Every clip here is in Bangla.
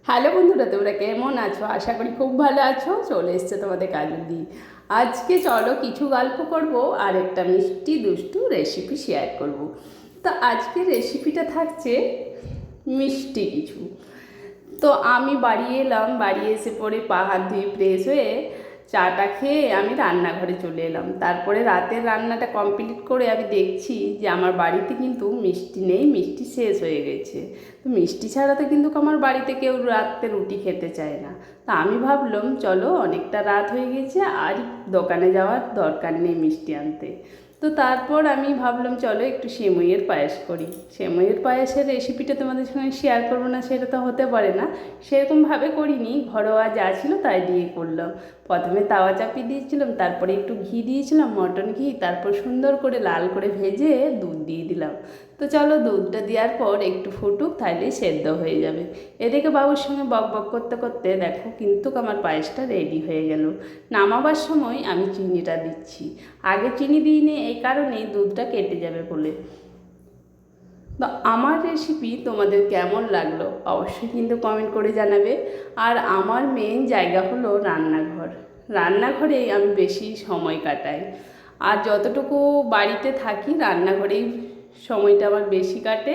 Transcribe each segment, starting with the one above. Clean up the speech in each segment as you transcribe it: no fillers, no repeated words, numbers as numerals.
হ্যালো বন্ধুরা, তোমরা কেমন আছো? আশা করি খুব ভালো আছো। চলে এসছে তোমাদের কাজুদি। আজকে চলো কিছু গল্প করব আর একটা মিষ্টি দুষ্টু রেসিপি শেয়ার করব। তো আজকে রেসিপিটা থাকছে মিষ্টি কিছু। তো আমি বাড়ি এলাম, বাড়ি এসে পরে পা হাত ধুয়ে ফ্রেশ হয়ে চাটা খেয়ে আমি রান্নাঘরে চলে এলাম। তারপরে রাতের রান্নাটা কমপ্লিট করে আমি দেখছি যে আমার বাড়িতে কিন্তু মিষ্টি নেই, মিষ্টি শেষ হয়ে গেছে। তো মিষ্টি ছাড়া তো কিন্তু আমার বাড়িতে কেউ রাতে রুটি খেতে চায় না। তা আমি ভাবলাম চলো অনেকটা রাত হয়ে গেছে, আর দোকানে যাওয়ার দরকার নেই মিষ্টি আনতে। তো তারপর আমি ভাবলাম চলো একটু সেমইয়ের পায়েস করি। সেমইয়ের পায়েসের রেসিপিটা তোমাদের সঙ্গে শেয়ার করবো না সেটা তো হতে পারে না। সেরকমভাবে করিনি, ঘরোয়া যা ছিল তাই দিয়ে করলাম। প্রথমে তাওয়া চাপিয়ে দিয়েছিলাম, তারপরে একটু ঘি দিয়েছিলাম, মটন ঘি, তারপর সুন্দর করে লাল করে ভেজে দুধ দিয়ে দিলাম। তো চলো দুধটা দেওয়ার পর একটু ফুটুক, তাইলেই সেদ্ধ হয়ে যাবে। এদিকে বাবুর সঙ্গে বক বক করতে করতে দেখো কিন্তু আমার পায়েসটা রেডি হয়ে গেল। নামাবার সময় আমি চিনিটা দিচ্ছি। আগে চিনি দিইনি এই কারণে দুধটা কেটে যাবে বলে। তো আমার রেসিপি তোমাদের কেমন লাগলো অবশ্যই কিন্তু কমেন্ট করে জানাবে। আর আমার মেন জায়গা হলো রান্নাঘর। রান্নাঘরেই আমি বেশি সময় কাটাই। আর যতটুকু বাড়িতে থাকি রান্নাঘরেই সময়টা আমার বেশি কাটে।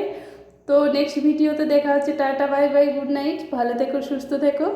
তো নেক্সট ভিডিওতে দেখা হচ্ছে। Tata, bye bye, good night, ভালো থেকো, সুস্থ থেকো।